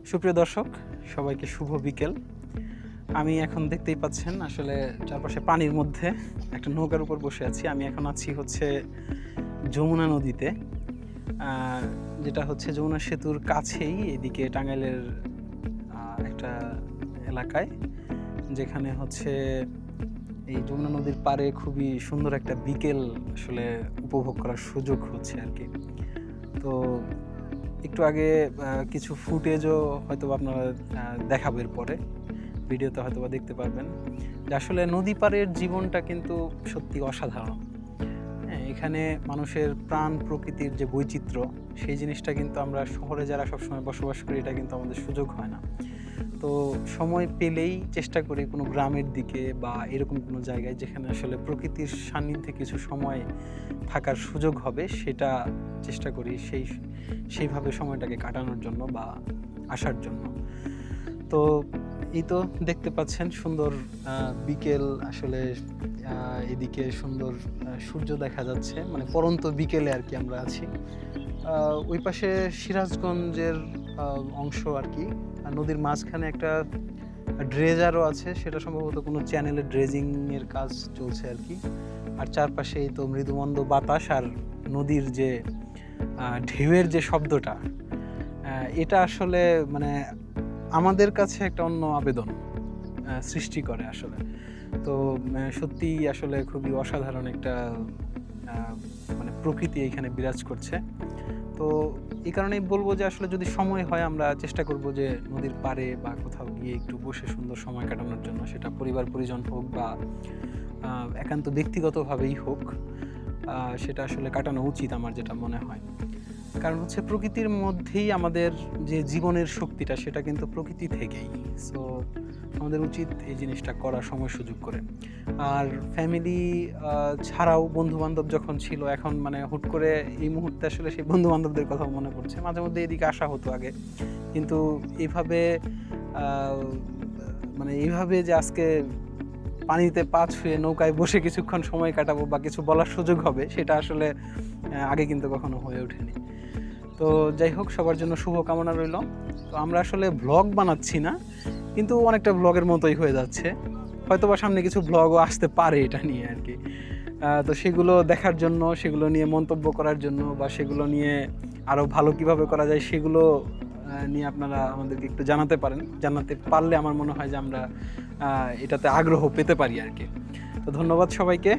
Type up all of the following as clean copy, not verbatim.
সুপ্রিয় দর্শক, সবাইকে শুভ বিকেল। আমি এখন দেখতেই পাচ্ছেন আসলে চারপাশে পানির মধ্যে একটা নৌকার উপর বসে আছি। আমি এখন আছি হচ্ছে যমুনা নদীতে, যেটা হচ্ছে যমুনা সেতুর কাছেই, এদিকে টাঙ্গাইলের একটা এলাকায়, যেখানে হচ্ছে এই যমুনা নদীর পাড়ে খুবই সুন্দর একটা বিকেল আসলে উপভোগ করার সুযোগ হচ্ছে আর কি। তো একটু আগে কিছু ফুটেজও হয়তো আপনারা দেখাবো এরপরে ভিডিওতে হয়তো বা দেখতে পারবেন যে আসলে নদী পাড়ের জীবনটা কিন্তু সত্যি অসাধারণ। হ্যাঁ, এখানে মানুষের প্রাণ প্রকৃতির যে বৈচিত্র্য, সেই জিনিসটা কিন্তু আমরা শহরে যারা সবসময় বসবাস করি এটা কিন্তু আমাদের সুযোগ হয় না। তো সময় পেলেই চেষ্টা করি কোনো গ্রামের দিকে বা এরকম কোনো জায়গায় যেখানে আসলে প্রকৃতির সান্নিধ্যে কিছু সময় থাকার সুযোগ হবে, সেটা চেষ্টা করি সেইভাবে সময়টাকে কাটানোর জন্য বা আসার জন্য। তো এই তো দেখতে পাচ্ছেন সুন্দর বিকেল, আসলে এদিকে সুন্দর সূর্য দেখা যাচ্ছে, মানে পড়ন্ত বিকেলে আর কি আমরা আছি। ওই পাশে সিরাজগঞ্জের অংশ আর কি, নদীর মাঝখানে একটা ড্রেজারও আছে, সেটা সম্ভবত কোনো চ্যানেলের ড্রেজিংয়ের কাজ চলছে আর কি। আর চারপাশেই তো মৃদুমন্দ বাতাস আর নদীর যে ঢেউয়ের যে শব্দটা, এটা আসলে মানে আমাদের কাছে একটা অন্য আবেদন সৃষ্টি করে আসলে। তো সত্যিই আসলে খুবই অসাধারণ একটা মানে প্রকৃতি এখানে বিরাজ করছে। তো এই কারণেই বলবো যে আসলে যদি সময় হয় আমরা চেষ্টা করব যে নদীর পাড়ে বা কোথাও গিয়ে একটু বসে সুন্দর সময় কাটানোর জন্য, সেটা পরিবার পরিজন হোক বা একান্ত ব্যক্তিগতভাবেই হোক, সেটা আসলে কাটানো উচিত আমার যেটা মনে হয়। কারণ হচ্ছে প্রকৃতির মধ্যেই আমাদের যে জীবনের শক্তিটা, সেটা কিন্তু প্রকৃতি থেকেই। সো আমাদের উচিত এই জিনিসটা করার সময় সুযোগ করে। আর ফ্যামিলি ছাড়াও বন্ধুবান্ধব যখন ছিল, এখন মানে হুট করে এই মুহূর্তে আসলে সেই বন্ধুবান্ধবদের কথাও মনে পড়ছে। মাঝে মধ্যে এদিকে আসা হতো আগে, কিন্তু এইভাবে মানে এইভাবে যে আজকে পানিতে পা ছুঁয়ে নৌকায় বসে কিছুক্ষণ সময় কাটাবো বা কিছু বলার সুযোগ হবে, সেটা আসলে আগে কিন্তু কখনো হয়ে ওঠেনি। তো যাই হোক, সবার জন্য শুভকামনা রইল। তো আমরা আসলে ভ্লগ বানাচ্ছি না, কিন্তু অনেকটা ভ্লগের মতোই হয়ে যাচ্ছে। হয়তো বা সামনে কিছু ভ্লগও আসতে পারে এটা নিয়ে আর কি। তো সেগুলো দেখার জন্য, সেগুলো নিয়ে মন্তব্য করার জন্য বা সেগুলো নিয়ে আরও ভালো কিভাবে করা যায় সেগুলো নিয়ে আপনারা আমাদেরকে একটু জানাতে পারেন। জানাতে পারলে আমার মনে হয় যে আমরা এটাতে আগ্রহ পেতে পারি আর কি। তো ধন্যবাদ সবাইকে।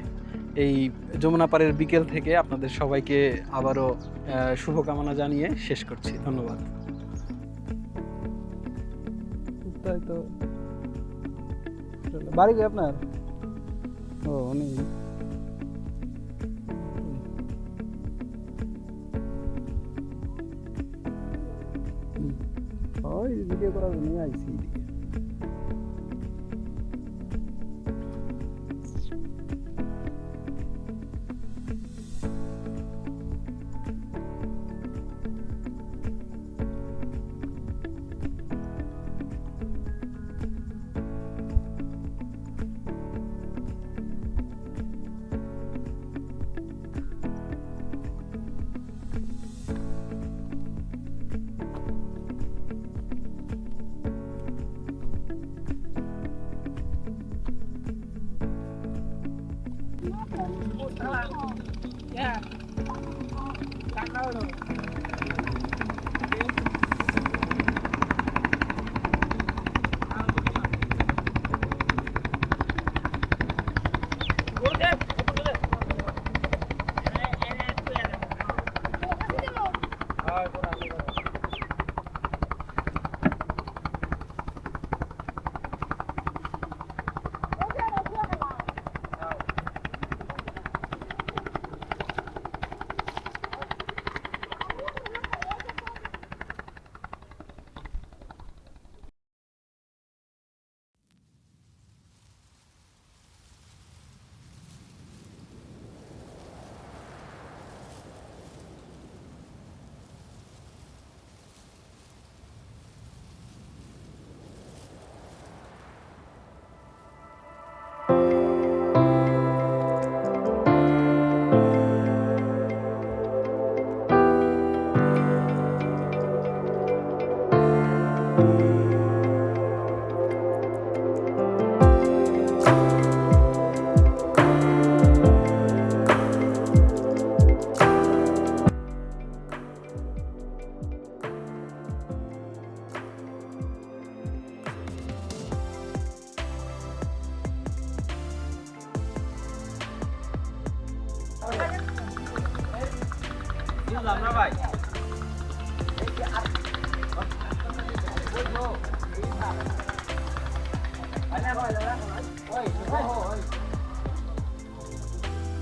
এই যমুনা পাড়ের বিকেল থেকে আপনাদের সবাইকে আবারও শুভকামনা জানিয়ে শেষ করছি। ধন্যবাদ। তাই তো, বাড়ি কি আপনার? ও উনি ওই ভিডিও করার জন্য আইসি এদিকে। Yeah.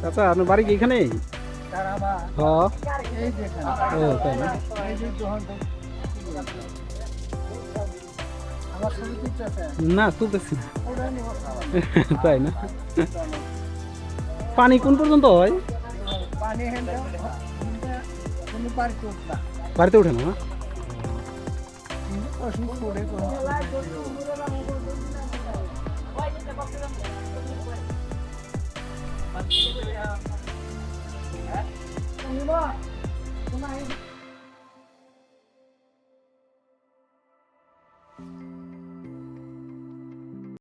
চাচা আপনার বাড়ি কি এখানে? হ্যাঁ ও তাই না? না তুলতেছি না। তাই না? পানি কোন পর্যন্ত হয়? বাড়িতে ওঠে না?